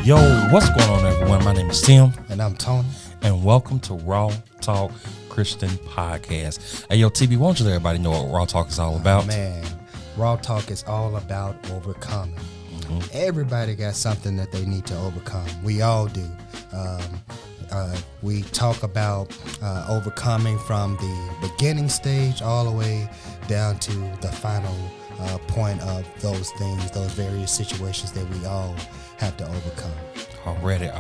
Yo, what's going on, everyone? My name is Tim. And I'm Tony. And welcome to Raw Talk Christian Podcast. Hey, yo, TB, why don't you let everybody know what Raw Talk is all about? Man, Raw Talk is all about overcoming. Everybody got something that they need to overcome. We all do. We talk about overcoming from the beginning stage all the way down to the final point of those things, those various situations that we all have to overcome. Already.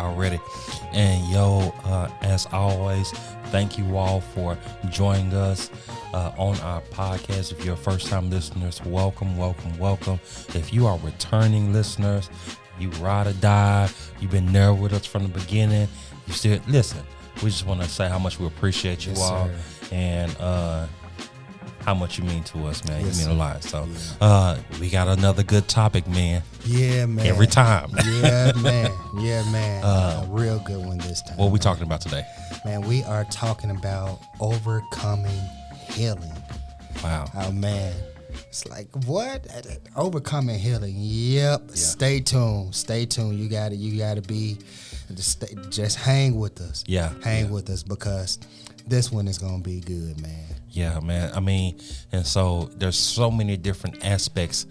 And yo, as always, thank you all for joining us on our podcast. If you're first-time listeners, welcome. If you are returning listeners, you ride or die, you've been there with us from the beginning, you still listen. We just want to say how much we appreciate you all, sir. And how much you mean to us, man. Yes, you mean a lot. So we got another good topic, man. Yeah, man. Every time. Yeah, man. A real good one this time. What are we talking about today? Man, we are talking about overcoming healing. Wow. Oh, man. It's like, what? Overcoming healing. Yep. Yeah. Stay tuned. You got to be, just hang with us. Yeah. Hang with us, because this one is going to be good, man. Yeah, man. I mean, and so there's so many different aspects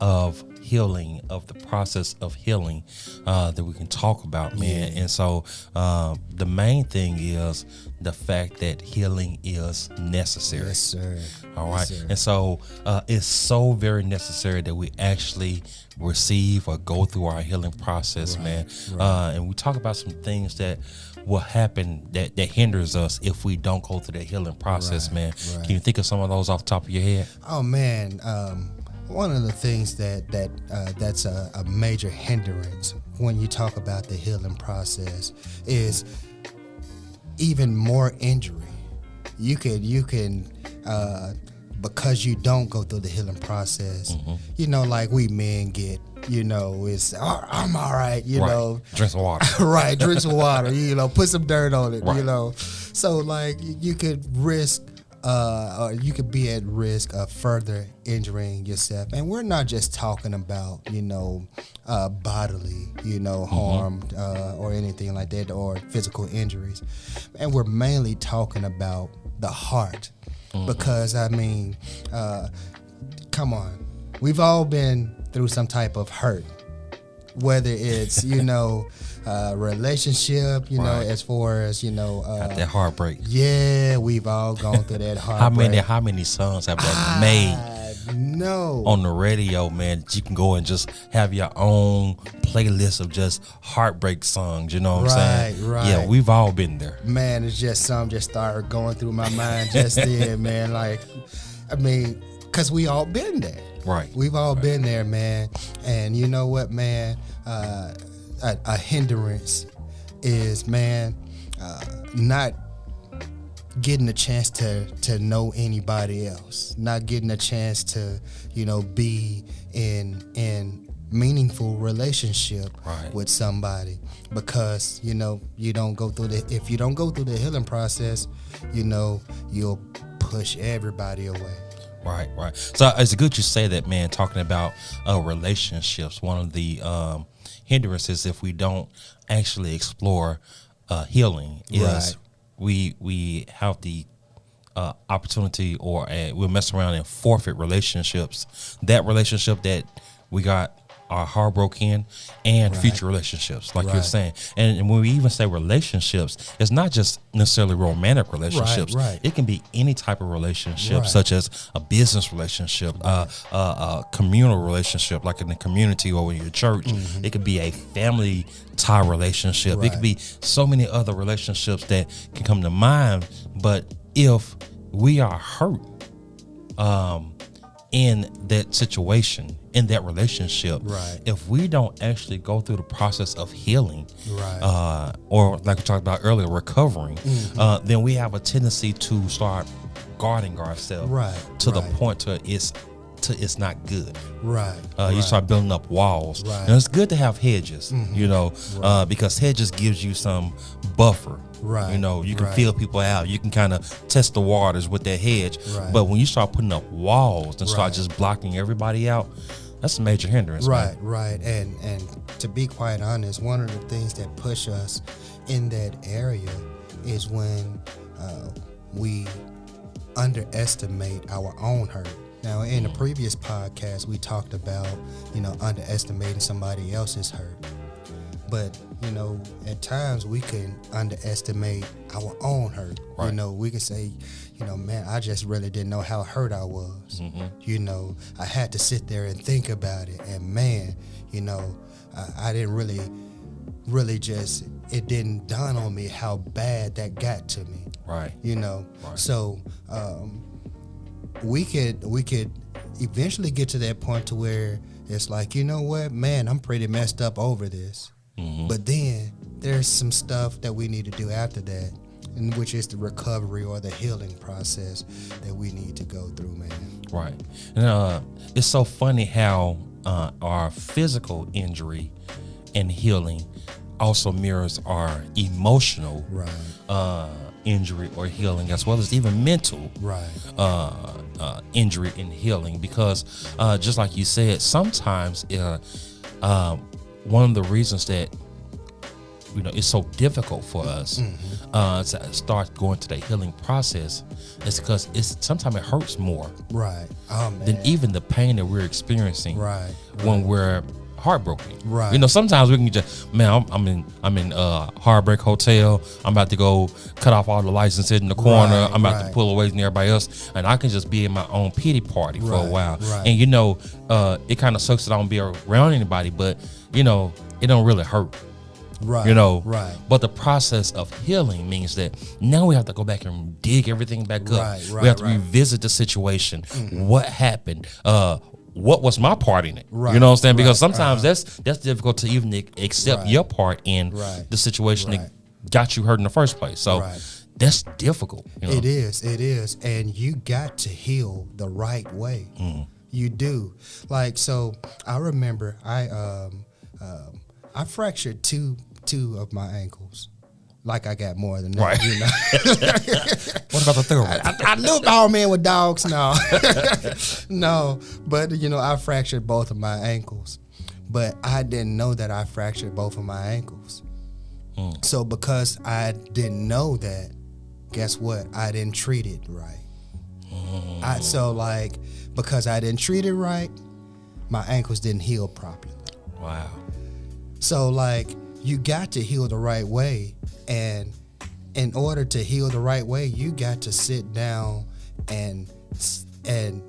of healing, of the process of healing that we can talk about, man. Yeah. And so the main thing is the fact that healing is necessary. Yes, sir. All right. Yes, sir. And so it's so very necessary that we actually receive or go through our healing process, man. Right. And we talk about some things that will happen that hinders us if we don't go through the healing process, man. Right. Can you think of some of those off the top of your head? Oh, man. One of the things that's a major hindrance when you talk about the healing process is even more injury. You can because you don't go through the healing process, like we men get, it's, I'm all right, know. Drink some water. Right, drink some water, put some dirt on it, right. So, like, you could risk, or you could be at risk of further injuring yourself. And we're not just talking about, bodily, harm or anything like that, or physical injuries. And we're mainly talking about the heart. Because, I mean, come on. We've all been through some type of hurt, whether it's, relationship, right. as far as, got that heartbreak. Yeah, we've all gone through that heartbreak. How many songs have been made? No. On the radio, man, that you can go and just have your own playlist of just heartbreak songs, you know what I'm saying? Right. Yeah, we've all been there. Man, it's just something just started going through my mind just then, man. Like, I mean, because we all been there. Right. We've all been there, man. And you know what, man? A hindrance is, man, not getting a chance to know anybody else, not getting a chance to, be in meaningful relationship with somebody, because, you don't go through if you don't go through the healing process, you'll push everybody away. Right. So it's good you say that, man, talking about relationships. One of the hindrances, if we don't actually explore healing, is we have the opportunity, or we'll mess around and forfeit relationships. That relationship that we got our heartbroken and future relationships, like you're saying. And when we even say relationships, it's not just necessarily romantic relationships. Right. It can be any type of relationship, such as a business relationship, a communal relationship, like in the community or in your church. It could be a family tie relationship. It could be so many other relationships that can come to mind. But if we are hurt in that situation, in that relationship, if we don't actually go through the process of healing, or like we talked about earlier, recovering, then we have a tendency to start guarding ourselves to the point to it's not good. You start building up walls. And it's good to have hedges, because hedges gives you some buffer. You can feel people out. You can kind of test the waters with that hedge. But when you start putting up walls and start just blocking everybody out, That's a major hindrance. Right, man. right. And to be quite honest, one of the things that push us in that area is when we underestimate our own hurt. Now, in the previous podcast, we talked about, underestimating somebody else's hurt. But, at times we can underestimate our own hurt. Right. We can say, man, I just really didn't know how hurt I was. I had to sit there and think about it. And man, I didn't really just, it didn't dawn on me how bad that got to me. Right. Right. So we could eventually get to that point to where it's like, you know what, man, I'm pretty messed up over this. But then there's some stuff that we need to do after that, and which is the recovery or the healing process that we need to go through, man. Right. And it's so funny how our physical injury and healing also mirrors our emotional injury or healing, as well as even mental injury and healing. Because just like you said, sometimes one of the reasons that it's so difficult for us to start going through the healing process is because sometimes it hurts more than even the pain that we're experiencing when we're heartbroken. Sometimes we can just, man, I'm in Heartbreak Hotel. I'm about to go cut off all the lights and sit in the corner. I'm about to pull away from everybody else, and I can just be in my own pity party for a while. And it kind of sucks that I don't be around anybody, but it don't really hurt. But the process of healing means that now we have to go back and dig everything back up. We have to revisit the situation. What happened? What was my part in it? You know what I'm saying? Because sometimes that's difficult to even accept your part in the situation that got you hurt in the first place. So that's difficult. It is. And you got to heal the right way. You do. Like, so I remember I fractured two of my ankles. Like I got more than that, What about the third one? I knew all men were dogs now. No, but I fractured both of my ankles. But I didn't know that I fractured both of my ankles. So because I didn't know that, guess what? I didn't treat it right. Because I didn't treat it right, my ankles didn't heal properly. Wow. So you got to heal the right way. And in order to heal the right way, you got to sit down and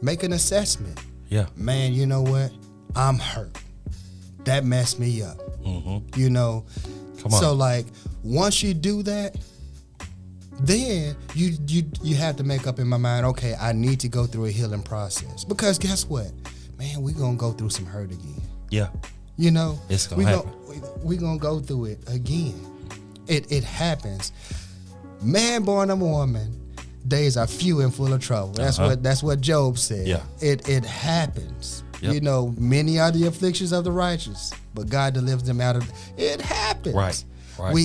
make an assessment. Yeah. Man, you know what? I'm hurt. That messed me up. Come on. So once you do that, then you have to make up in my mind, okay, I need to go through a healing process. Because guess what? Man, we're going to go through some hurt again. Yeah. It's going to happen. We're going to go through it again. It happens. Man born of a woman, days are few and full of trouble. That's what Job said. Yeah. It happens. Yep. Many are the afflictions of the righteous, but God delivers them out of it. Happens. Right.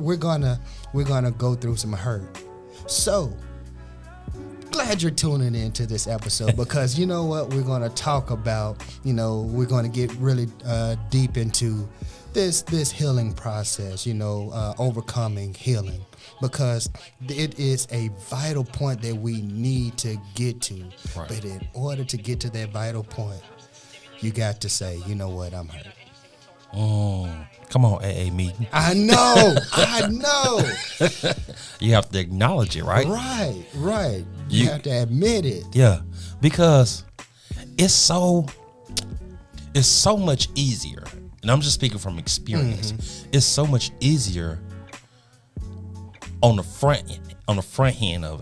We're gonna go through some hurt. So glad you're tuning into this episode because you know what we're gonna talk about. We're gonna get really deep into this healing process. Overcoming healing, because it is a vital point that we need to get to. But in order to get to that vital point, you got to say, you know what, I'm hurt. Come on, AA meeting. I know. You have to acknowledge it, right? Right. You have to admit it. Yeah, because it's so much easier, and I'm just speaking from experience. It's so much easier on the front end of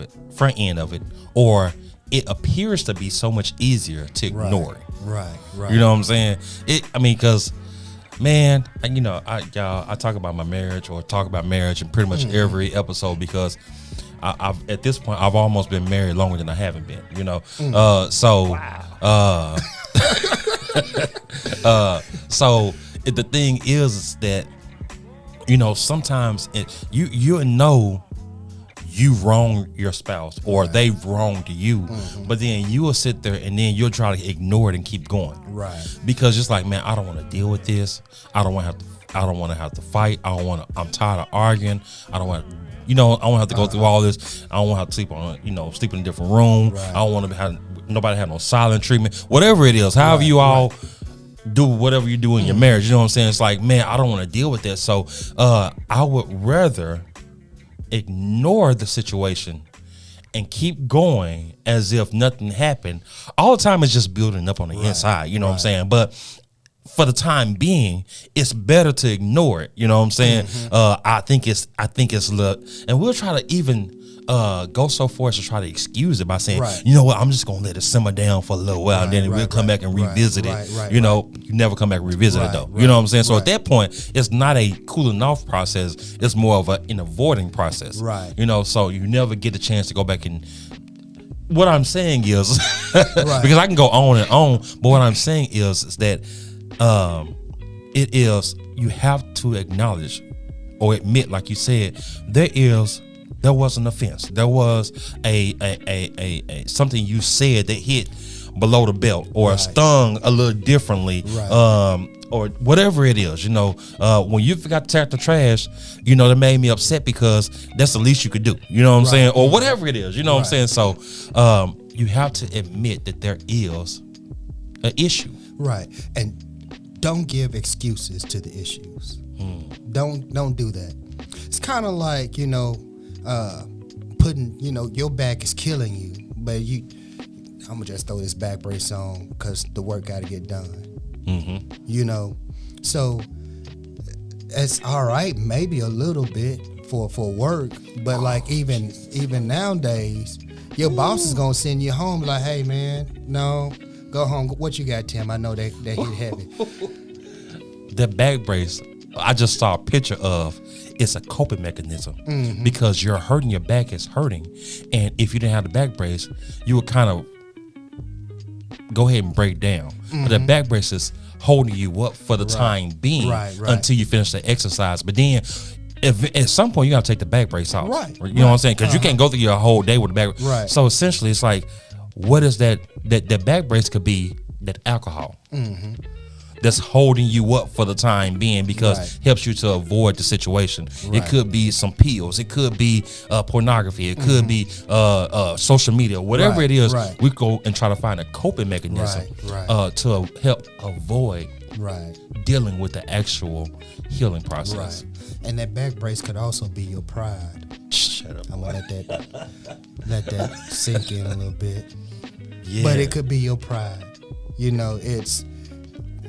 it, or it appears to be so much easier to ignore it. Right. You know what I'm saying? Because, man, I talk about my marriage or talk about marriage in pretty much every episode because I've at this point I've almost been married longer than I haven't been. So the thing is that sometimes you wronged your spouse or they've wronged you, but then you will sit there and then you'll try to ignore it and keep going. Right. Because it's like, man, I don't want to deal with this. I don't want to have to fight. I'm tired of arguing. I don't want to, I don't want to have to go through all this. I don't want to have to sleep in a different room. Right. I don't want to have nobody have no silent treatment. Whatever it is, however you all do whatever you do in your marriage, you know what I'm saying? It's like, man, I don't want to deal with that. So I would rather ignore the situation and keep going as if nothing happened. All the time it's just building up on the inside, you know what I'm saying? But for the time being, it's better to ignore it. You know what I'm saying? I think it's look, and we'll try to even go so far as to try to excuse it by saying, you know what, I'm just gonna let it simmer down for a little while, and then we'll come back and revisit it. You never come back and revisit it though. You know what I'm saying? So at that point, it's not a cooling off process. It's more of an avoiding process. Right. So you never get the chance to go back and. What I'm saying is, because I can go on and on, but what I'm saying is that it is, you have to acknowledge or admit, like you said, there was an offense. There was a something you said that hit below the belt or stung a little differently, or whatever it is. When you forgot to take out the trash, that made me upset because that's the least you could do. You know what I'm saying? Or whatever it is. You know what I'm saying? So you have to admit that there is an issue. Right. And don't give excuses to the issues. Don't do that. It's kind of like, putting, your back is killing you, but I'm gonna just throw this back brace on because the work got to get done. So it's all right, maybe a little bit for work, but like even nowadays, your boss is gonna send you home like, hey man, no, go home. What you got, Tim? I know that hit heavy. The back brace, I just saw a picture of. It's a coping mechanism because your back is hurting, and if you didn't have the back brace, you would kind of go ahead and break down. But the back brace is holding you up for the time being until you finish the exercise. But then, if at some point you gotta take the back brace off, you know what I'm saying? Because you can't go through your whole day with the back. So essentially, it's like, what is that? That back brace could be that alcohol. That's holding you up for the time being because helps you to avoid the situation. It could be some pills. It could be pornography. It could be social media. Whatever it is, we go and try to find a coping mechanism to help avoid dealing with the actual healing process. And that back brace could also be your pride. Shut up. I'm gonna let that sink in a little bit. Yeah. But it could be your pride. It's.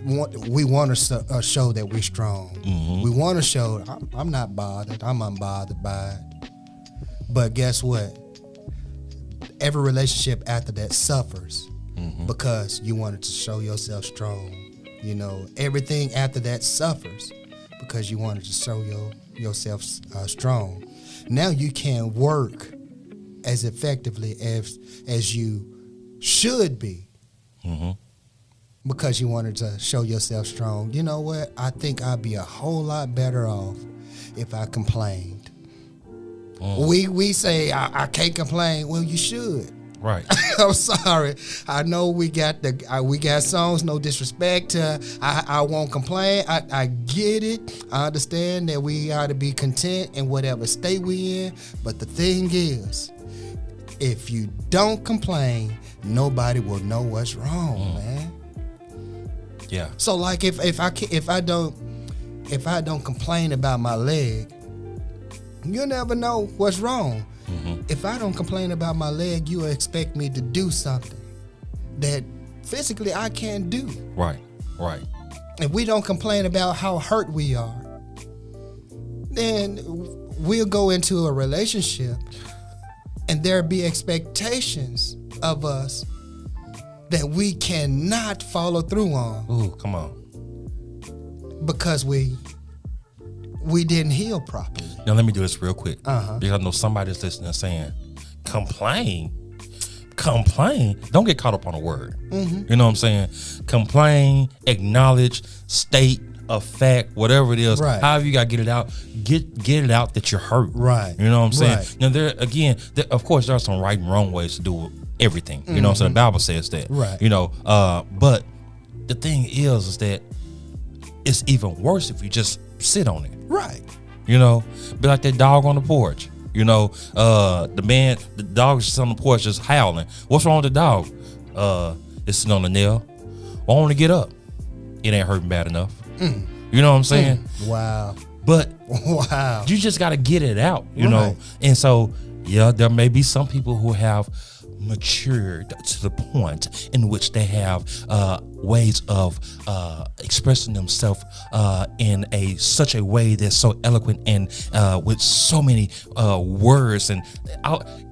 We want to show that we're strong. We want to show I'm not bothered. I'm unbothered by it. But guess what? Every relationship after that suffers because you wanted to show yourself strong. Everything after that suffers because you wanted to show yourself strong. Now you can't work as effectively as you should be. Because you wanted to show yourself strong. You know what? I think I'd be a whole lot better off if I complained. We say I can't complain. Well, you should. Right. I'm sorry. I know we got songs. No disrespect to I won't complain. I get it. I understand that we ought to be content in whatever state we in. But the thing is, if you don't complain, nobody will know what's wrong, man. Yeah. So like if I don't complain about my leg, you'll never know what's wrong. If I don't complain about my leg, you expect me to do something that physically I can't do. Right. If we don't complain about how hurt we are, then we'll go into a relationship and there'll be expectations of us that we cannot follow through on. Ooh, come on. Because we didn't heal properly. Now let me do this real quick. Because I know somebody's listening and saying, complain? Don't get caught up on a word. You know what I'm saying? Complain, acknowledge, state, a fact, whatever it is, Right. however you got to get it out, get it out that you're hurt. Right. You know what I'm saying? Right. Now, of course, there are some right and wrong ways to do everything. You know what I'm saying? The Bible says that. Right. You know, but the thing is that it's even worse if you just sit on it. Right. You know, be like that dog on the porch. You know, the dog is just on the porch just howling. What's wrong with the dog? It's sitting on the nail. Why won't it get up? It ain't hurting bad enough. You know what I'm saying? Wow. But Wow. you just got to get it out, you Right. know? And so, yeah, there may be some people who have matured to the point in which they have ways of expressing themselves in such a way that's so eloquent and with so many words, and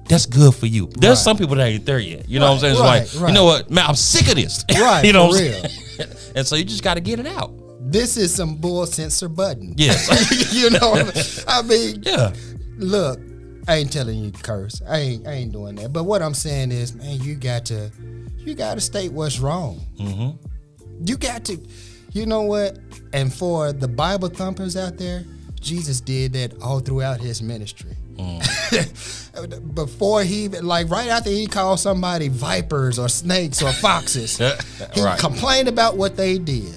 that's good for you. There's some people that ain't there yet. You know what I'm saying? It's Right, like, right. you know what, man, I'm sick of this. Right, You know for what I'm real. saying? And so you just got to get it out. This is some bull censor button. Yes. You know, I mean, Yeah. look, I ain't telling you to curse. I ain't doing that. But what I'm saying is, man, you got to state what's wrong. Mm-hmm. You got to, you know what? And for the Bible thumpers out there, Jesus did that all throughout his ministry. Before he, like right after he called somebody vipers or snakes or foxes, he Right. complained about what they did.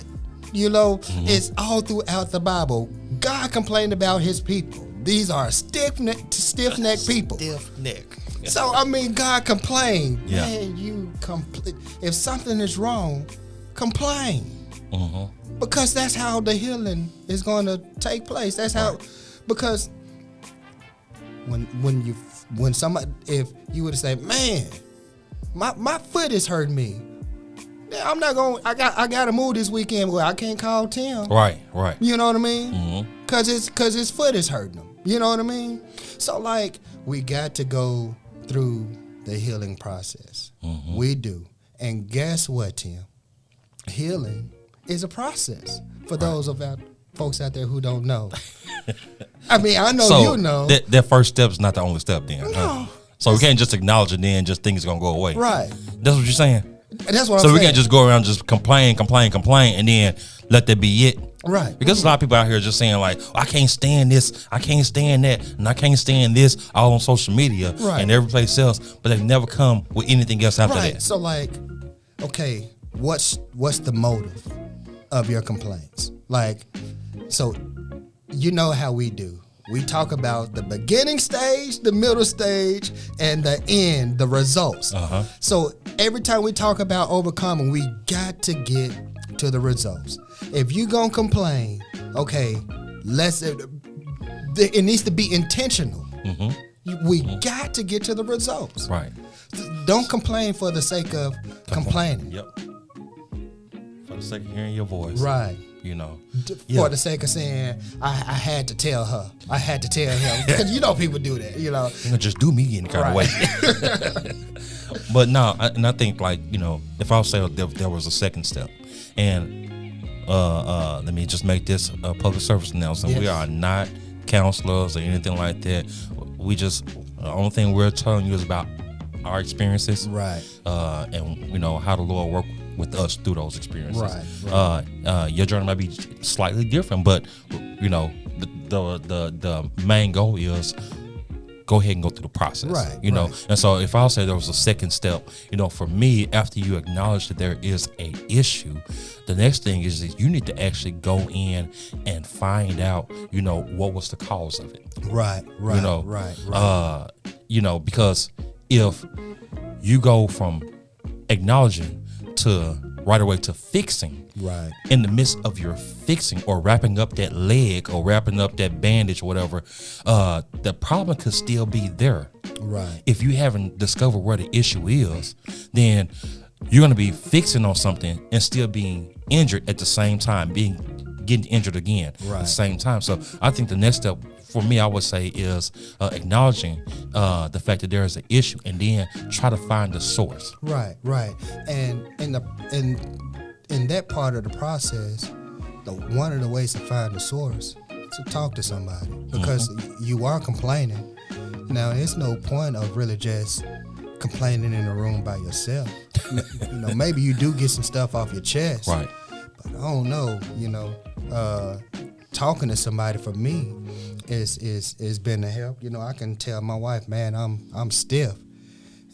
You know, it's all throughout the Bible. God complained about his people. These are stiff-necked people. Stiff neck. So, I mean, God complained. Yeah. Man, if something is wrong, complain. Mm-hmm. Because that's how the healing is going to take place. That's how, because when somebody, if you would have said, man, my foot is hurting me. Yeah, I'm not going, I got to move this weekend. Well, I can't call Tim. Right. You know what I mean? Mm-hmm. Cause his foot is hurting him. You know what I mean? So like we got to go through the healing process. Mm-hmm. We do. And guess what, Tim? Healing is a process for those of our folks out there who don't know. I mean, I know So you know. that first step is not the only step then. No. So we can't just acknowledge it then just think it's gonna go away. Right. That's what you're saying? That's what So I'm we saying. can't just go around just complain, and then let that be it. Right. Because a lot of people out here just saying like, I can't stand this, I can't stand that, and I can't stand this all on social media Right. and every place else, but they've never come with anything else after Right. that. So like, okay, what's the motive of your complaints? Like, so you know how we do. We talk about the beginning stage, the middle stage, and the end, the results. Uh-huh. So every time we talk about overcoming, we got to get to the results. If you gonna complain, okay, it needs to be intentional. We got to get to the results. Right. Don't complain for the sake of complaining. Yep. For the sake of hearing your voice. Right. You know. For the sake of saying, I had to tell her. I had to tell him. Because you know people do that, you know. You know, just do me any kind of way. But no, I think like, you know, if I'll say there was a second step, and let me just make this a public service announcement. Yes. We are not counselors or anything like that. We just, the only thing we're telling you is about our experiences. Right. And you know, how the Lord worked with us through those experiences. Right. Your journey might be slightly different, but you know, the main goal is go ahead and go through the process. Right, You know, right. and so if I'll say there was a second step, you know, for me, after you acknowledge that there is a issue, the next thing is that you need to actually go in and find out, you know, what was the cause of it. Right. Right. You know, Right. you know, because if you go from acknowledging to right away to fixing, Right. in the midst of your fixing or wrapping up that leg or wrapping up that bandage or whatever, the problem could still be there. Right. If you haven't discovered where the issue is, then you're going to be fixing on something and still being injured at the same time, getting injured again at Right. the same time. So I think the next step for me, I would say, is acknowledging the fact that there is an issue, and then try to find the source. Right. Right. And in that part of the process, one of the ways to find the source is to talk to somebody, because you are complaining. Now, it's no point of really just complaining in a room by yourself. You know, maybe you do get some stuff off your chest. Right. But I don't know, you know, talking to somebody for me is been a help. You know, I can tell my wife, man, I'm stiff,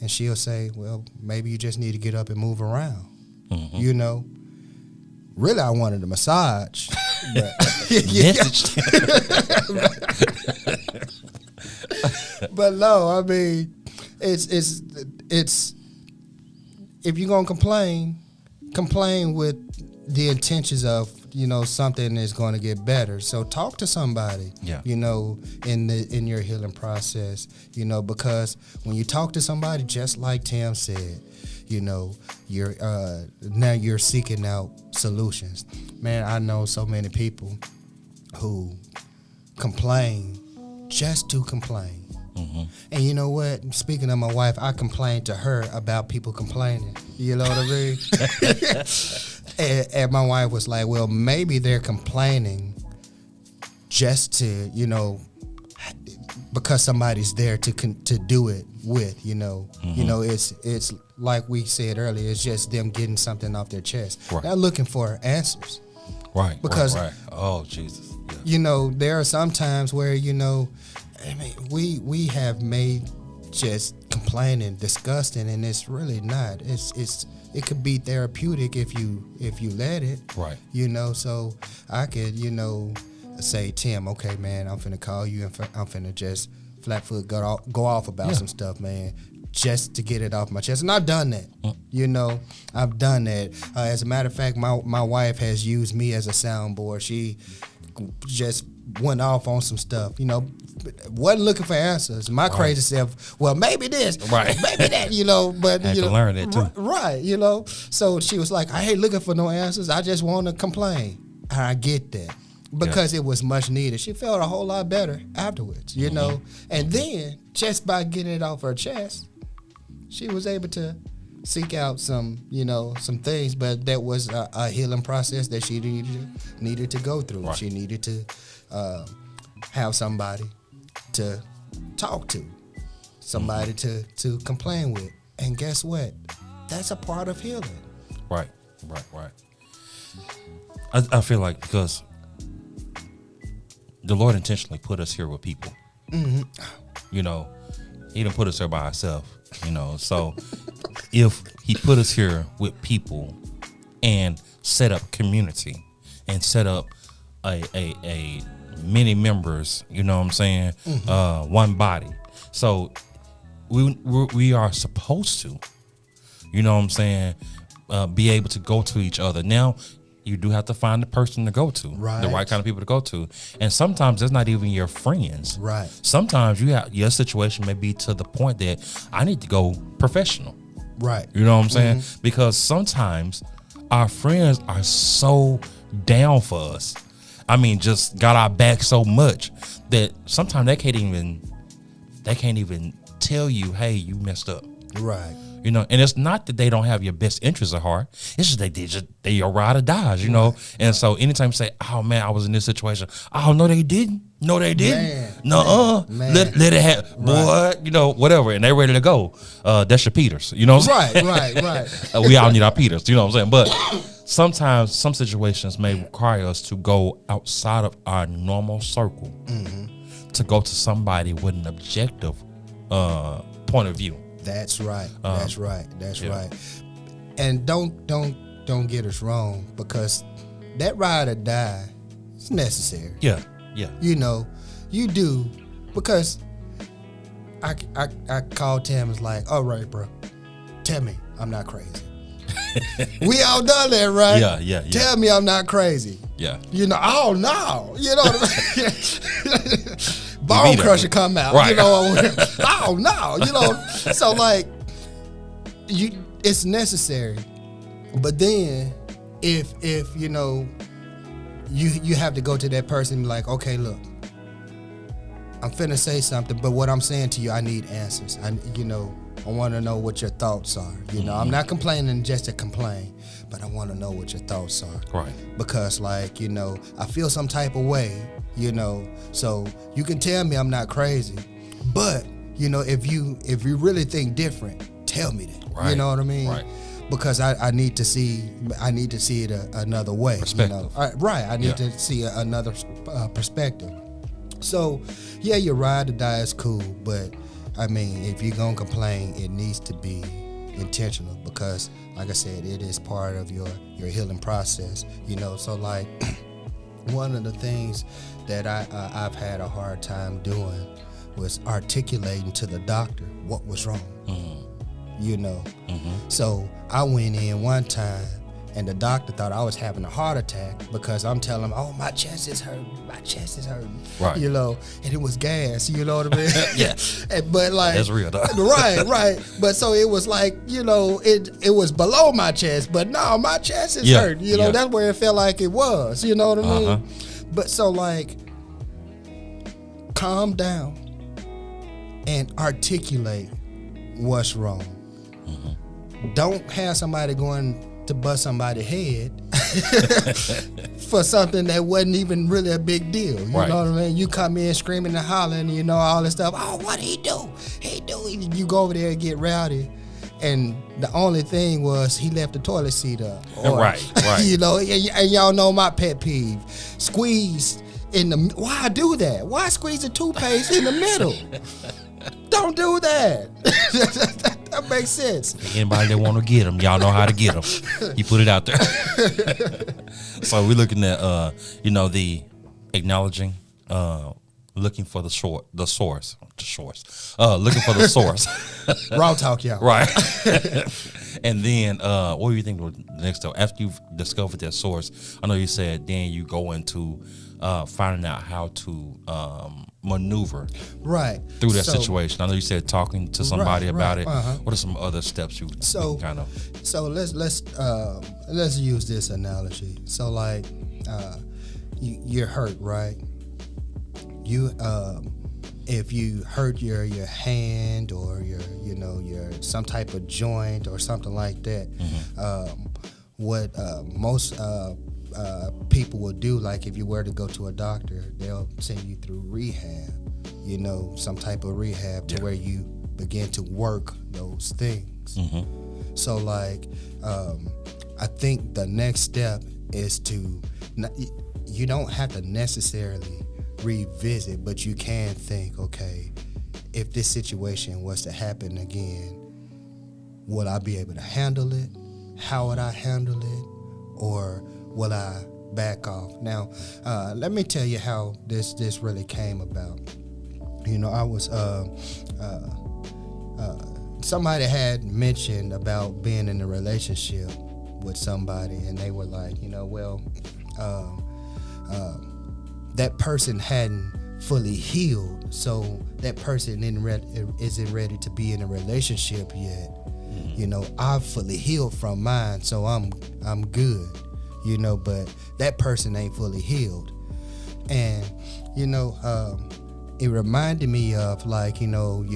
and she'll say, well, maybe you just need to get up and move around. Mm-hmm. You know, really, I wanted a massage. But, but no, I mean, it's if you're gonna complain with the intentions of, you know, something is going to get better. So talk to somebody, you know, in your healing process, you know, because when you talk to somebody, just like Tim said, you know, now you're seeking out solutions. Man, I know so many people who complain just to complain. Mm-hmm. And you know what? Speaking of my wife, I complained to her about people complaining. You know what I mean? and my wife was like, well, maybe they're complaining just to, you know, because somebody's there to do it with, you know. Mm-hmm. You know, it's like we said earlier, it's just them getting something off their chest. Right. They're looking for answers. Right. Because, right. Oh, Jesus. Yeah. You know, there are some times where, you know, I mean, we have made just complaining disgusting, and it's really not. It could be therapeutic if you let it. Right. You know, so I could, you know, say, Tim, okay, man, I'm finna call you and I'm finna just flat foot go off about some stuff, man, just to get it off my chest. And I've done that. You know, I've done that. As a matter of fact, my wife has used me as a soundboard. She just went off on some stuff, you know, wasn't looking for answers. My crazy self, well, maybe this, maybe that, you know, but I you know, learn that too. Right, you know. So she was like, I ain't looking for no answers. I just want to complain. And I get that because it was much needed. She felt a whole lot better afterwards, you know. And then just by getting it off her chest, she was able to seek out some, you know, some things, but that was a healing process that she needed to go through. Right. She needed to have somebody to talk to, somebody to complain with. And guess what? That's a part of healing. Right. I feel like because the Lord intentionally put us here with people. Mm-hmm. You know, He didn't put us here by ourselves, you know. So if He put us here with people and set up community and set up a many members, you know what I'm saying, one body. So we are supposed to, you know what I'm saying, be able to go to each other. Now, you do have to find the person to go to, the right kind of people to go to. And sometimes it's not even your friends. Right. Sometimes your situation may be to the point that I need to go professional. Right. You know what I'm saying? Because sometimes our friends are so down for us. I mean, just got our back so much that sometimes they can't even tell you, hey, you messed up. Right. You know, and it's not that they don't have your best interests at heart. It's just they your ride or dies, you know. And so anytime you say, oh man, I was in this situation. Oh no, they didn't. No, they didn't. Let it happen, boy. You know, whatever. And they're ready to go. That's your Peters. You know what I'm saying? Right. We all need our Peters. You know what I'm saying? But sometimes some situations may require us to go outside of our normal circle to go to somebody with an objective point of view. That's right. That's right. And don't get us wrong, because that ride or die is necessary. Yeah. You know, you do, because I called Tim and was like, all right, bro, tell me I'm not crazy. We all done that, right? Yeah. Tell me I'm not crazy. Yeah. You know, oh no. You know what I mean? Bone crusher come out. Right. You know, oh no. You know, so like it's necessary. But then if you know, you have to go to that person and be like, okay, look, I'm finna say something, but what I'm saying to you, I need answers. I want to know what your thoughts are. You know, I'm not complaining just to complain, but I want to know what your thoughts are. Right. Because, like, you know, I feel some type of way, you know, so you can tell me I'm not crazy, but, you know, if you really think different, tell me that. Right. You know what I mean? Right. because I need to see it another way. Perspective. Right. I need to see another perspective. So, yeah, your ride or die is cool, but I mean, if you're gonna complain, it needs to be intentional because, like I said, it is part of your healing process. So like one of the things that I've had a hard time doing was articulating to the doctor what was wrong. So I went in one time and the doctor thought I was having a heart attack because I'm telling him, oh, my chest is hurting. Right. And it was gas, you know what I mean? Yeah. But like, that's real, dog. Right. But so it was like, it was below my chest, but no, my chest is hurting. That's where it felt like it was, you know what I mean? But so like, calm down and articulate what's wrong. Don't have somebody going to bust somebody's head for something that wasn't even really a big deal. You know what I mean? You come in screaming and hollering, all this stuff. Oh, what'd he do? You go over there and get rowdy. And the only thing was he left the toilet seat up. Or, right. And y'all know my pet peeve. Squeeze in the... Why do that? Why squeeze the toothpaste in the middle? Don't do that. That makes sense. Anybody that want to get them, y'all know how to get them. You put it out there. So we're looking at, the acknowledging, looking for the source, looking for the source. Raw talk, y'all. Right. And then, what do you think the next step after you've discovered that source? I know you said then you go into finding out how to maneuver through that situation. I know you said talking to somebody about it. What are some other steps you kind of? So let's use this analogy. So like, you're hurt, right? You if you hurt your hand or your some type of joint or something like that, what most people will do, like if you were to go to a doctor, they'll send you through rehab, some type of rehab to where you begin to work those things. So like, I think the next step is to, you don't have to necessarily revisit, but you can think, okay, if this situation was to happen again, will I be able to handle it? How would I handle it? Or will I back off? Now, let me tell you how this really came about. I was somebody had mentioned about being in a relationship with somebody, and they were like, that person hadn't fully healed, so that person isn't ready to be in a relationship yet. I've fully healed from mine, so I'm good. But that person ain't fully healed. And, it reminded me of like, your,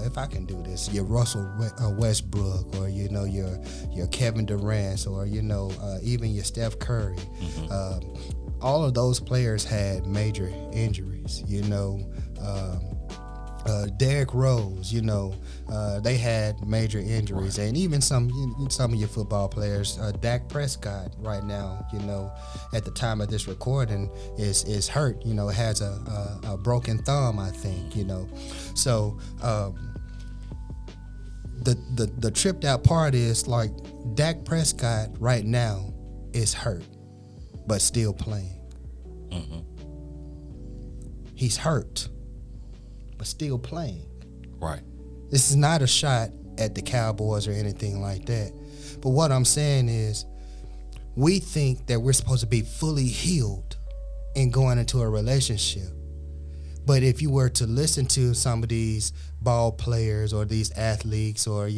if I can do this, your Russell Westbrook, or, your Kevin Durant, or, even your Steph Curry. All of those players had major injuries, Derrick Rose, they had major injuries, and even some of your football players. Dak Prescott right now, at the time of this recording, is hurt. Has a broken thumb, I think. So the tripped out part is like Dak Prescott right now is hurt, but still playing. He's hurt, but still playing. Right. This is not a shot at the Cowboys or anything like that. But what I'm saying is, we think that we're supposed to be fully healed in going into a relationship. But if you were to listen to some of these ball players or these athletes or,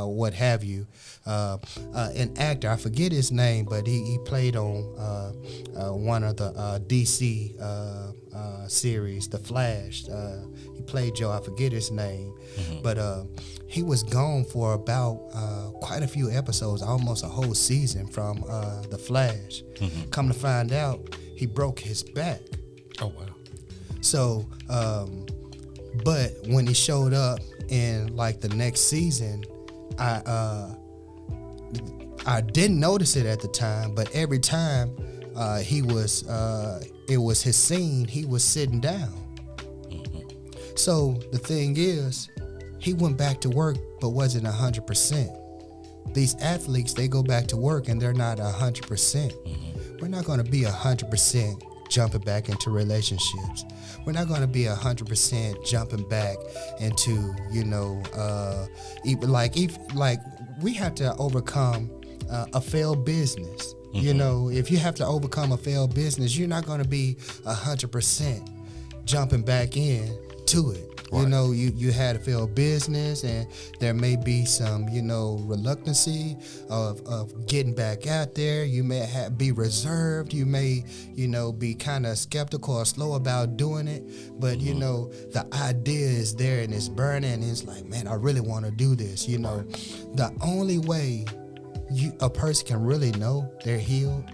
what have you, an actor, I forget his name, but he played on one of the DC series, The Flash. He played Joe, I forget his name. But he was gone for about quite a few episodes, almost a whole season from The Flash. Come to find out, he broke his back. Oh, wow. So, but when he showed up in like the next season, I didn't notice it at the time, but every time it was his scene, he was sitting down. So the thing is, he went back to work, but wasn't 100%. These athletes, they go back to work and they're not 100%. We're not going to be 100% jumping back into relationships. We're not going to be 100% jumping back into, like we have to overcome a failed business. If you have to overcome a failed business, you're not going to be 100% jumping back in to it. Right. You had a failed business, and there may be some, reluctancy of getting back out there. You may be reserved. You may, be kind of skeptical or slow about doing it. But, the idea is there and it's burning. And it's like, man, I really want to do this. The only way a person can really know they're healed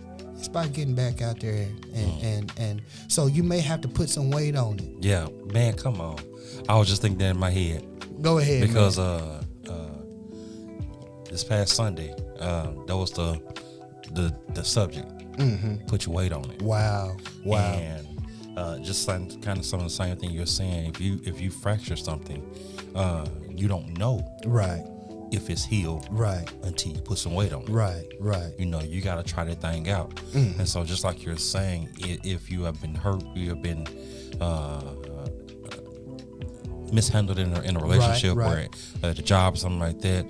is by getting back out there. And so you may have to put some weight on it. Yeah, man, come on. I was just thinking that in my head. Go ahead, because this past Sunday, that was the subject. Put your weight on it. Wow. And just kind of some of the same thing you're saying. If you fracture something, you don't know right if it's healed right until you put some weight on it. Right. You got to try that thing out. And so just like you're saying, if you have been hurt, you have been mishandled in a relationship, right. Or at a job or something like that,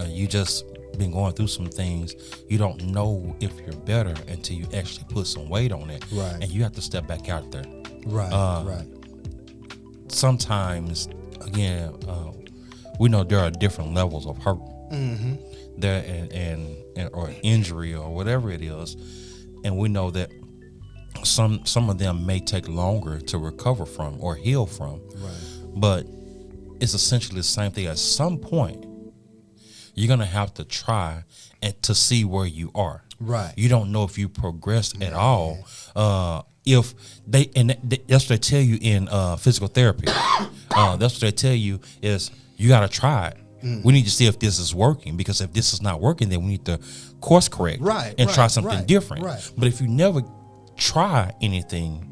you just been going through some things. You don't know if you're better until you actually put some weight on it. Right. And you have to step back out there. Right. Sometimes, again, we know there are different levels of hurt. There and or injury or whatever it is, and we know that some of them may take longer to recover from or heal from. Right. But it's essentially the same thing. At some point, you're gonna have to try and to see where you are. Right. You don't know if you progressed at all. If that's what they tell you in physical therapy. That's what they tell you is you gotta try it. We need to see if this is working, because if this is not working, then we need to course correct and try something different. Right. But if you never try anything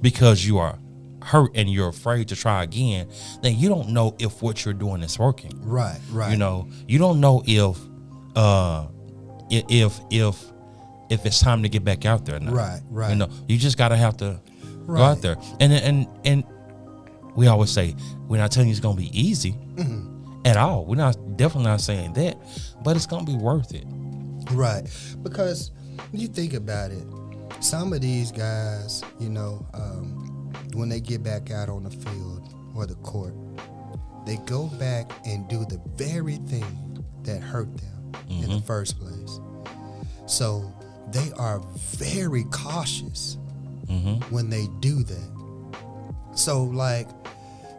because you are hurt and you're afraid to try again, then you don't know if what you're doing is working. Right. You don't know if it's time to get back out there now. Right. You just gotta have to go out there. And we always say, we're not telling you it's gonna be easy at all. We're definitely not saying that, but it's gonna be worth it. Right. Because you think about it, some of these guys, when they get back out on the field or the court, they go back and do the very thing that hurt them in the first place. So they are very cautious when they do that. So like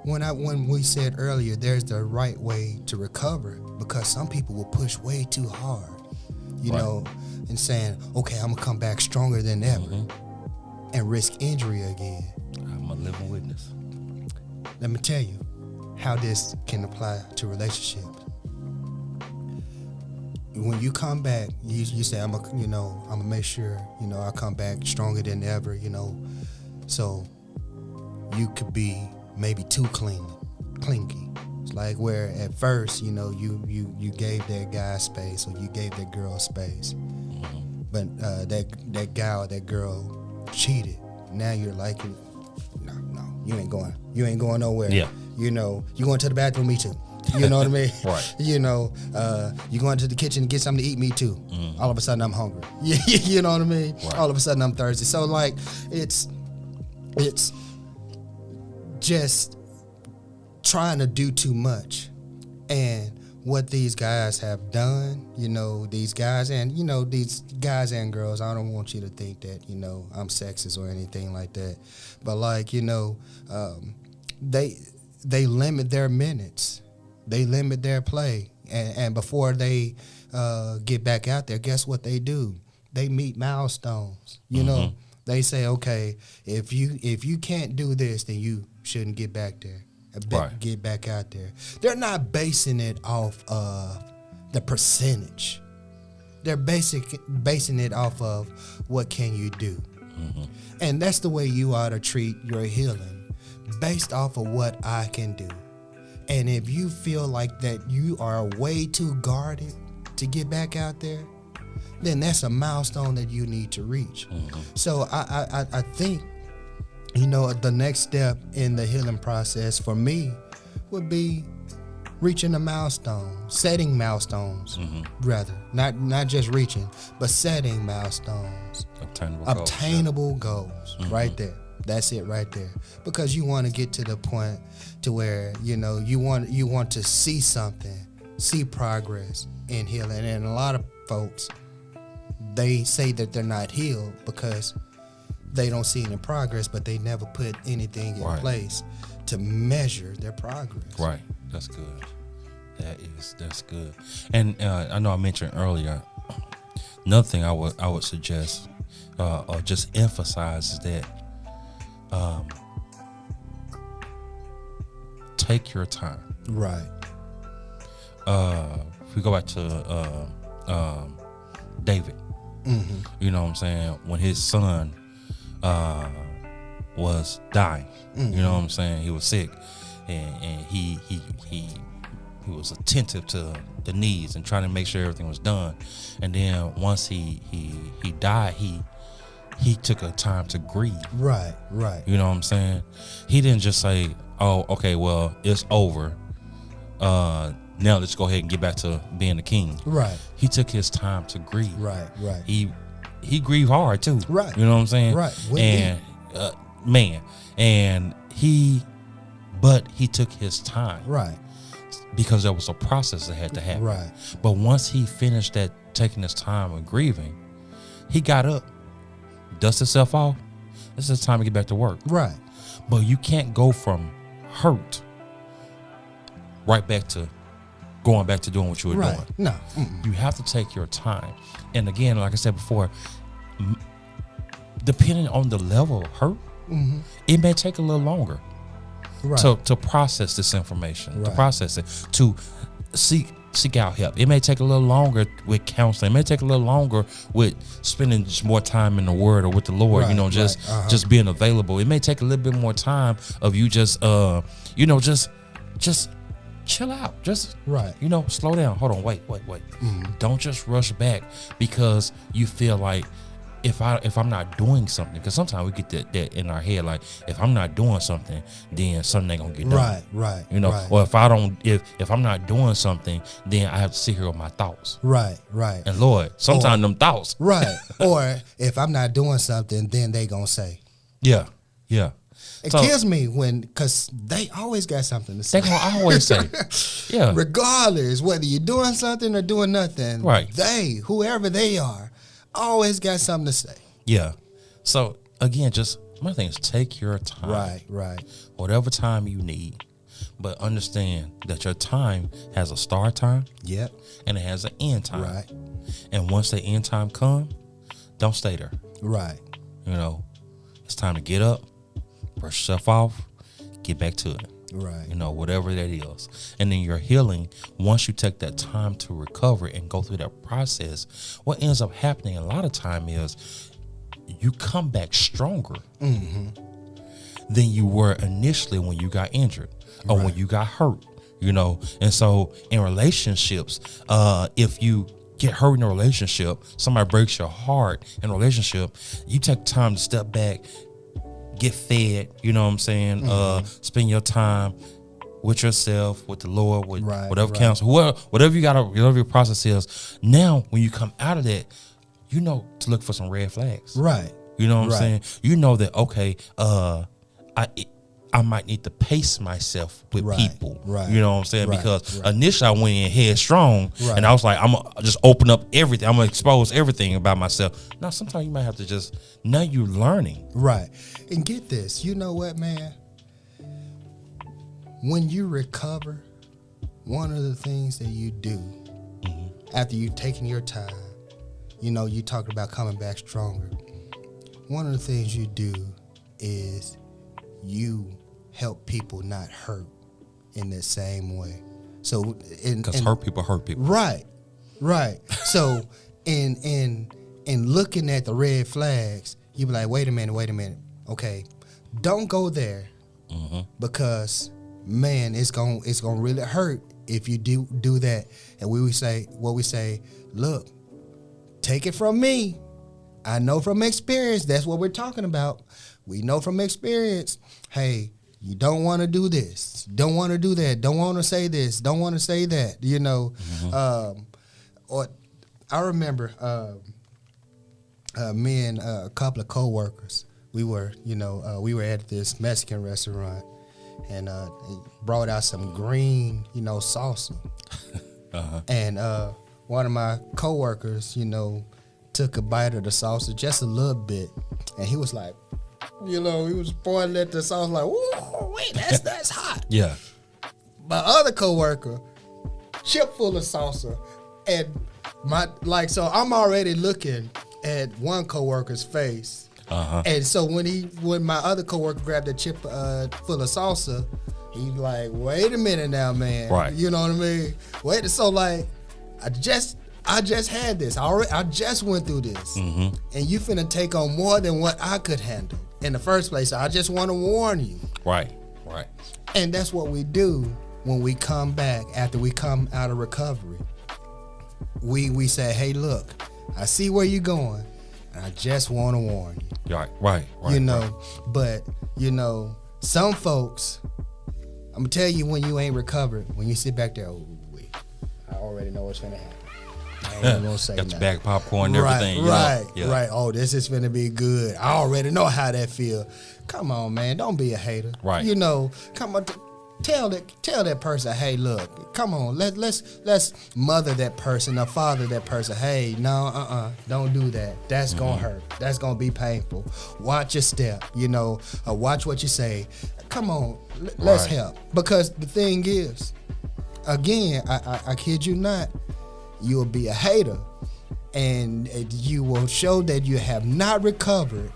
when we said earlier, there's the right way to recover, because some people will push way too hard, and saying, okay, I'm gonna come back stronger than ever and risk injury again. I'm a living witness. Let me tell you how this can apply to relationships. When you come back, you say, I'm gonna make sure, I come back stronger than ever, so you could be maybe too clingy. It's like where at first, you gave that guy space, or you gave that girl space, but that guy or that girl cheated. Now you're like, no, you ain't going nowhere. Yeah. You going to the bathroom, me too. You know what I mean? Right. You going to the kitchen to get something to eat, me too. All of a sudden I'm hungry. You know what I mean? Right. All of a sudden I'm thirsty. So like it's just trying to do too much. And what these guys have done, these guys and girls, I don't want you to think that, I'm sexist or anything like that. But like, they limit their minutes. They limit their play. And before they get back out there, guess what they do? They meet milestones. They say, okay, if you can't do this, then you shouldn't get back there. Get back out there. They're not basing it off of the percentage. They're basing it off of what can you do. And that's the way you ought to treat your healing, based off of what I can do. And if you feel like that you are way too guarded to get back out there, then that's a milestone that you need to reach. So I think, the next step in the healing process for me would be reaching a milestone, setting milestones, rather. Not just reaching, but setting milestones. Obtainable goals. Right there. That's it right there. Because you want to get to the point to where, you want to see something, see progress in healing. And a lot of folks, they say that they're not healed because they don't see any progress, but they never put anything in place to measure their progress. Right. That's good. That's good. And I know I mentioned earlier, another thing I would suggest or just emphasize is that take your time. Right. If we go back to David, you know what I'm saying, when his son was dying, you know what I'm saying, he was sick, and he was attentive to the needs and trying to make sure everything was done. And then once he died, he took a time to grieve. Right. You know what I'm saying? He didn't just say, "Oh, okay, well, it's over. Now let's go ahead and get back to being the king." Right. He took his time to grieve. Right. He grieved hard too. Right. You know what I'm saying? Right. But he took his time. Right. Because there was a process that had to happen. Right. But once he finished that, taking his time and grieving, he got up, dusted himself off. This is time to get back to work. Right. But you can't go from hurt right back to going back to doing what you were doing. No. You have to take your time. And again, like I said before, depending on the level of hurt, it may take a little longer. Right. To process this information, to Right. process it, to seek out help. It may take a little longer with counseling. It may take a little longer with spending just more time in the Word or with the Lord. Right, Just being available. It may take a little bit more time of you just chill out. Just Right. slow down. Hold on. Wait. Don't just rush back because you feel like if I'm not doing something, because sometimes we get that in our head, like if I'm not doing something, then something ain't gonna get done. Right. Or if I'm not doing something, then I have to sit here with my thoughts. Right. And Lord, sometimes them thoughts. Right. Or if I'm not doing something, then they gonna say. Yeah. It kills me because they always got something to say. They gonna always say, yeah. Regardless whether you're doing something or doing nothing, Right. They, whoever they are, always got something to say. Yeah. So again, just my thing is take your time. Right. Whatever time you need. But understand that your time has a start time. Yep. And it has an end time. Right. And once the end time comes, don't stay there. Right. It's time to get up, brush yourself off, get back to it. Right. Whatever that is. And then your healing, once you take that time to recover and go through that process, what ends up happening a lot of time is you come back stronger than you were initially when you got injured or when you got hurt, And so in relationships, if you get hurt in a relationship, somebody breaks your heart in a relationship, you take time to step back, get fed, you know what I'm saying? Spend your time with yourself, with the Lord, with whatever counsel, whatever your process is. Now, when you come out of that, to look for some red flags. Right. You know what I'm saying? You know that, okay, I might need to pace myself with people. Right. You know what I'm saying? Right. Because initially I went in headstrong Right. and I was like, I'm going to just open up everything. I'm going to expose everything about myself. Now, sometimes you might have to now you're learning. Right. And get this, you know what, man? When you recover, one of the things that you do after you've taken your time, you talked about coming back stronger. One of the things you do is you help people not hurt in the same way. So, Because hurt people hurt people. Right. So, in looking at the red flags, you be like, wait a minute, okay, don't go there, because man, it's gonna really hurt if you do that. And we say, look, take it from me. I know from experience. That's what we're talking about. We know from experience. Hey, you don't want to do this. Don't want to do that. Don't want to say this. Don't want to say that. You know, or I remember me and a couple of coworkers. We were at this Mexican restaurant, and he brought out some green, salsa. And one of my coworkers, took a bite of the salsa, just a little bit, and he was like, he was pointing at the sauce like, "Ooh, wait, that's hot." Yeah. My other coworker, chip full of salsa, and so I'm already looking at one coworker's face, and so when my other coworker grabbed a chip full of salsa, he's like, "Wait a minute now, man." Right. You know what I mean? So like, I just had this. I just went through this, and you finna take on more than what I could handle in the first place. I just want to warn you. Right. And that's what we do when we come back after we come out of recovery. We say, hey, look, I see where you're going, and I just want to warn you. Right. But some folks, I'm gonna tell you, when you ain't recovered, when you sit back there, I already know what's gonna happen. I ain't even gonna say Got nothing. your bag popcorn and everything. Right. Oh, this is finna be good. I already know how that feel. Come on, man. Don't be a hater. Right. Come on. Tell that person, hey, look, come on. Let's mother that person or father that person. Hey, no, don't do that. That's gonna hurt. That's gonna be painful. Watch your step. Watch what you say. Come on. Let's help. Because the thing is, again, I kid you not. You'll be a hater, and you will show that you have not recovered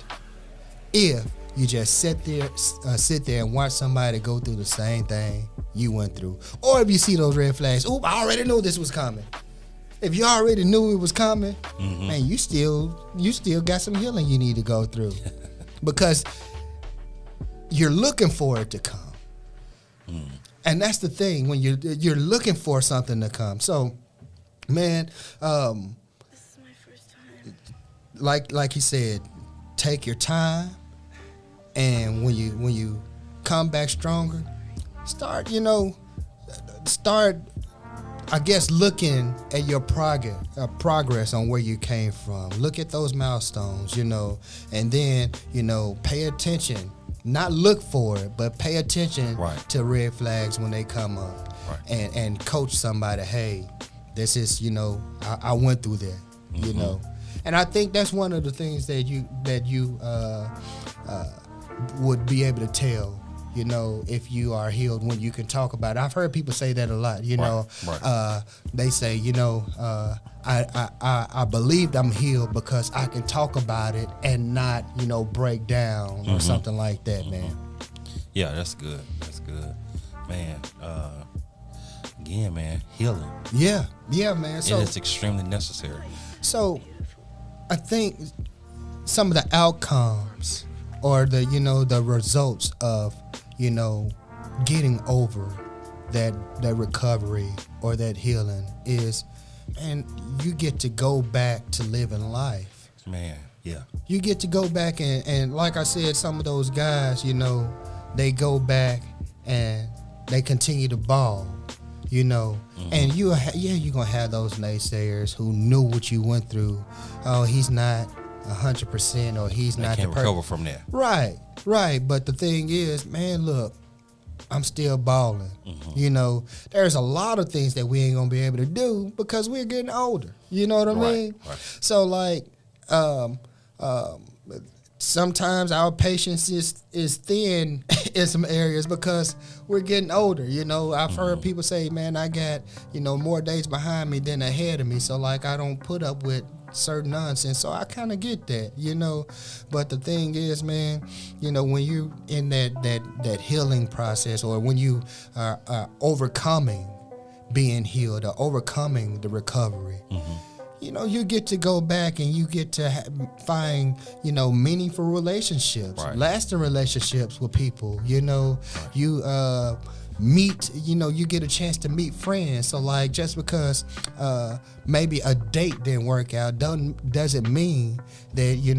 if you just sit there and watch somebody go through the same thing you went through. Or if you see those red flags, I already knew this was coming. If you already knew it was coming, man, you still got some healing you need to go through, because you're looking for it to come. And that's the thing, when you're looking for something to come. So, man, this is my first time. Like he said, take your time, and when you come back stronger, start I guess looking at your progress on where you came from. Look at those milestones, and then pay attention. Not look for it, but pay attention to red flags when they come up, and coach somebody. Hey, this is, I went through that, and I think that's one of the things that you would be able to tell, if you are healed, when you can talk about it. I've heard people say that a lot, they say, I believed I'm healed because I can talk about it and not, break down or something like that, man. Yeah, that's good. Man, again, man, healing. Yeah, man. So it is extremely necessary. So I think some of the outcomes or the results of, getting over that recovery or that healing is, man, you get to go back to living life. Man, yeah. You get to go back and like I said, some of those guys, they go back and they continue to ball, and you're gonna have those naysayers who knew what you went through. Oh, he's not 100%, or he's not the person. Can't recover from that. Right. But the thing is, man, look, I'm still balling. There's a lot of things that we ain't gonna be able to do because we're getting older. You know what I mean? Right. So like, sometimes our patience is thin in some areas because we're getting older. I've heard people say, man, I got, more days behind me than ahead of me. So like, I don't put up with certain nonsense. So I kind of get that, but the thing is, man, when you in that healing process, or when you are overcoming being healed or overcoming the recovery, you get to go back and you get to find, meaningful relationships, Right. lasting relationships with people. You meet, you get a chance to meet friends. So like, just because maybe a date didn't work out doesn't mean that you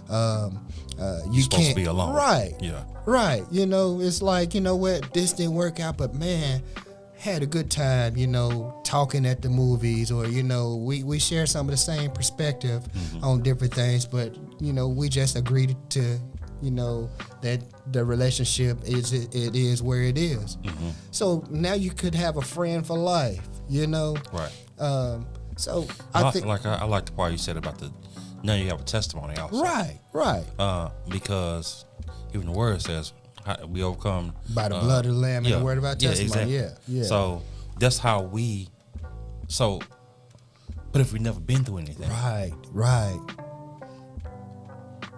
supposed can't to be alone. Right. Yeah. Right. It's like, this didn't work out, but man, had a good time, talking at the movies, or, we share some of the same perspective on different things, but, we just agreed to, that the relationship is where it is. So now you could have a friend for life, Right. So I I think, like the part you said about now you have a testimony also. right. Because even the word says we overcome By the blood of the Lamb and the word of our testimony. Exactly. Yeah. So that's how but if we've never been through anything, Right.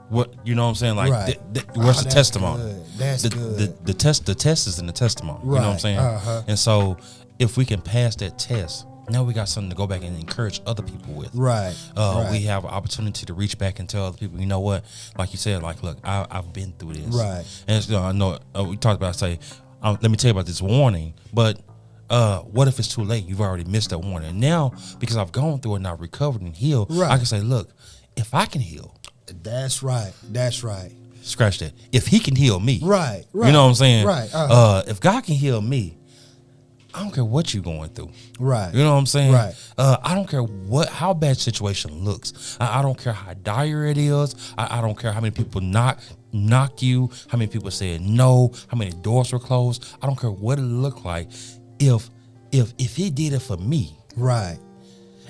what you know what I'm saying? Like Right. where's the that's testimony? good. That's the, good. The test is in the testimony. You know what I'm Right. saying? Uh-huh. And so if we can pass that test, now we got something to go back and encourage other people with. Right. We have an opportunity to reach back and tell other people, you know what? Like you said, like, look, I've been through this. Right. And it's, I know we talked about, let me tell you about this warning, but what if it's too late? You've already missed that warning. And now, because I've gone through it and I've recovered and healed, Right. I can say, look, if I can heal, That's right. scratch that. If he can heal me, Right. you know what I'm saying? Right. If God can heal me, I don't care what you're going through. Right. You know what I'm saying? Right. I don't care how bad situation looks. I don't care how dire it is. I don't care how many people knock you, how many people said no, how many doors were closed. I don't care what it looked like. If he did it for me, Right.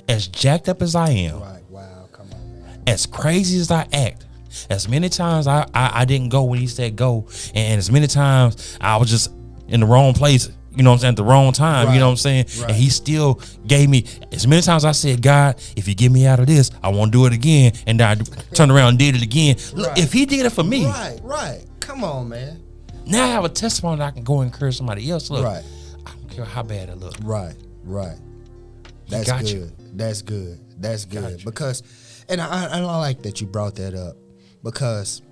as jacked up as I am, Right. Wow. Come on, man. as crazy as I act, as many times I didn't go when he said go, and as many times I was just in the wrong place, you know what I'm saying, at the wrong time, you know what I'm saying? Right. And he still gave me, as many times I said, God, if you get me out of this, I won't do it again. And I turned around and did it again. Look, Right. if he did it for me, Right. Come on, man. now I have a testimony that I can go and encourage somebody else. Look, Right. I don't care how bad it looks. Right. That's got good. you. That's good. That's Got good. you. Because, and I like that you brought that up, because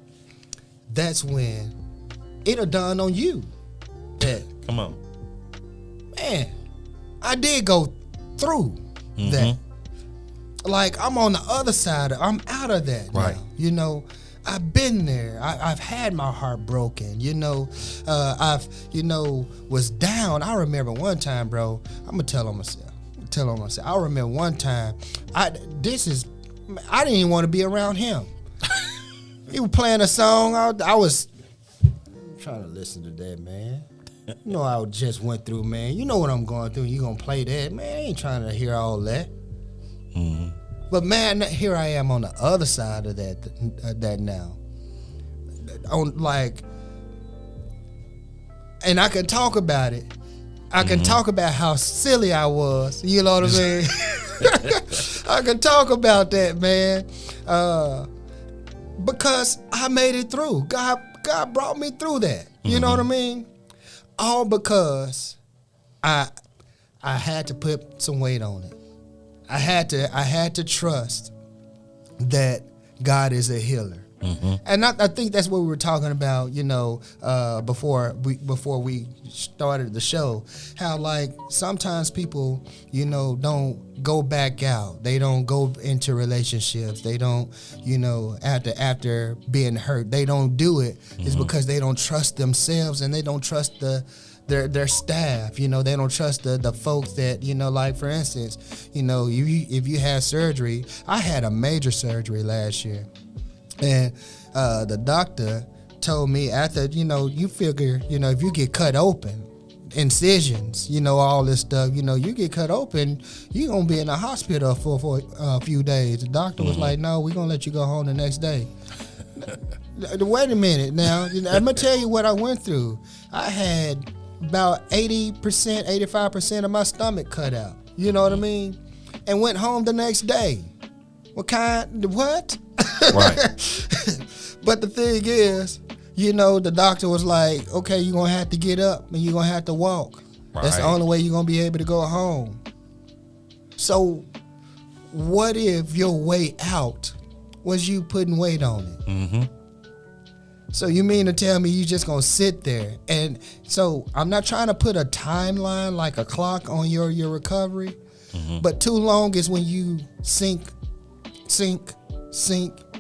that's when it'll dawn on you that, Come on. man, I did go through Mm-hmm. that. Like, I'm on the other side. I'm out of that Right. now. I've been there. I've had my heart broken. I've was down. I remember one time, bro. I'm gonna tell on myself. I remember one time. I didn't even want to be around him. He was playing a song. I was trying to listen to that, man. I just went through, man. You know what I'm going through. You gonna play that, man? I ain't trying to hear all that. Mm-hmm. But man, here I am on the other side of that now. And I can talk about it. I can talk about how silly I was. You know what I mean? I can talk about that, man. Because I made it through. God brought me through that. You know what I mean? All because I had to put some weight on it. I had to trust that God is a healer. And I think that's what we were talking about, before we started the show. How like sometimes people, don't go back out. They don't go into relationships. They don't, after being hurt, they don't do it. It's because they don't trust themselves and they don't trust their staff. They don't trust the folks that, like for instance, if you had surgery. I had a major surgery last year. And the doctor told me after, you figure, if you get cut open, incisions, all this stuff, you get cut open, you're going to be in the hospital for a few days. The doctor was like, no, we're going to let you go home the next day. Wait a minute now. I'm going to tell you what I went through. I had about 80%, 85% of my stomach cut out. You know what I mean? And went home the next day. What? Right. But the thing is, the doctor was like, okay, you're going to have to get up and you're going to have to walk. That's the Right. only way you're going to be able to go home. So what if your way out was you putting weight on it? Mm-hmm. So you mean to tell me you just gonna sit there? And so I'm not trying to put a timeline like a clock on your recovery, but too long is when you sink,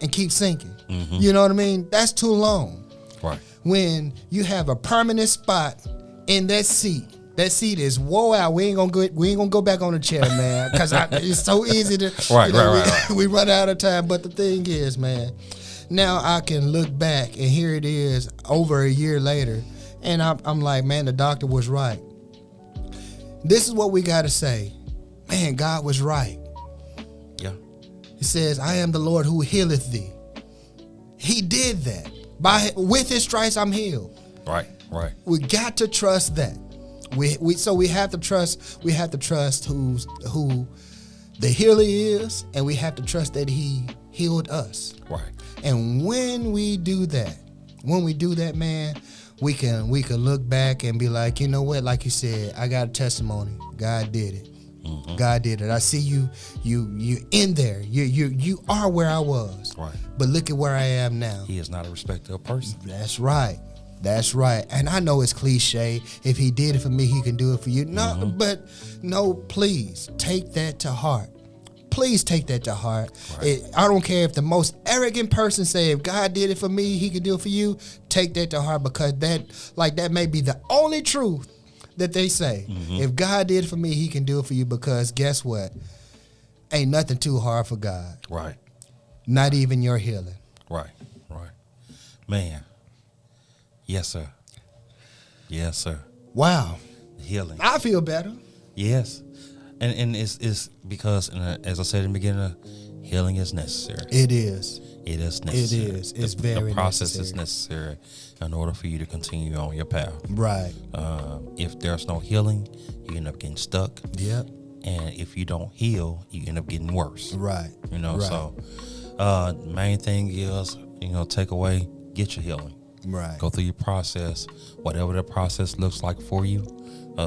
and keep sinking. You know what I mean? That's too long. Right. When you have a permanent spot in that seat. That seat is wore out. We ain't gonna go back on the chair, man, because it's so easy to. Right. We run out of time. But the thing is, man, now I can look back and here it is over a year later, and I'm like, man, the doctor was right. This is what we got to say, man. God was right. Yeah. He says, "I am the Lord who healeth thee." He did that. With His stripes, I'm healed. Right. We got to trust that. We have to trust. We have to trust who the healer is, and we have to trust that He healed us. Right. And when we do that, man, we can look back and be like, you know what? Like you said, I got a testimony. God did it. Mm-hmm. God did it. I see you in there. You are where I was. Right. But look at where I am now. He is not a respecter of person. That's right. That's right. And I know it's cliche. If He did it for me, He can do it for you. No, but no, please take that to heart. Please take that to heart. Right. I don't care if the most arrogant person say, if God did it for me, He can do it for you. Take that to heart, because that may be the only truth that they say. If God did it for me, He can do it for you, because guess what? Ain't nothing too hard for God. Right. Not even your healing. Right. Man. Yes, sir. Yes, sir. Wow. Healing. I feel better. Yes. And it's because, as I said in the beginning, healing is necessary. It is. It is necessary. It is. It's very The process necessary. is necessary in order for you to continue on your path. Right. If there's no healing, you end up getting stuck. Yep. And if you don't heal, you end up getting worse. Right. You know, Right. so main thing is, take away, get your healing. Right. Go through your process, whatever the process looks like for you.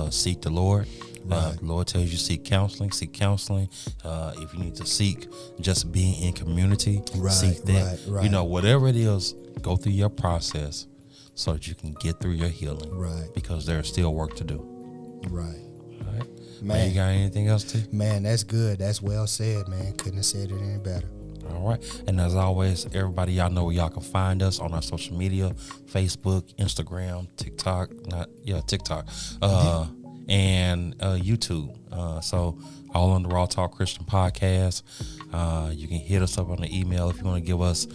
Seek the Lord. Right. The Lord tells you seek counseling. If you need to seek just being in community, Right, seek that. right. Whatever it is, go through your process so that you can get through your healing. Right. Because there's still work to do. Right. All right. Man. You got anything else to? Man, that's good. That's well said, man. Couldn't have said it any better. All right. And as always, everybody, y'all know where y'all can find us on our social media, Facebook, Instagram, TikTok, and YouTube. So all on the Raw Talk Christian Podcast. You can hit us up on the email if you want to give us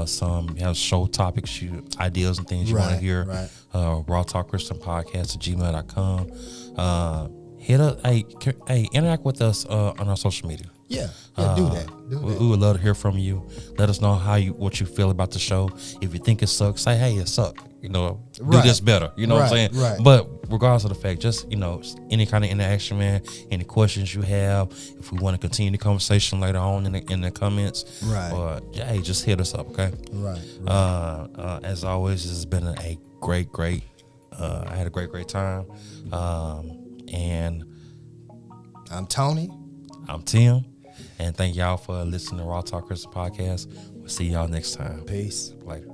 some show topics, ideas and things you want to Right, hear. right. Raw Talk Christian Podcast @gmail.com. Hit up, hey, interact with us on our social media. Yeah. Yeah, do that. Do We that. would love to hear from you. Let us know what you feel about the show. If you think it sucks, say, hey, it sucked. Do Right. this better. You know what I'm Right, saying? right. But regardless of the fact, just, any kind of interaction, man, any questions you have, if we want to continue the conversation later on in the comments, Right. or, hey, just hit us up, okay? Right. As always, this has been a great, I had a great time. And I'm Tony. I'm Tim. And thank y'all for listening to Raw Talk Christian Podcast. We'll see y'all next time. Peace. Later.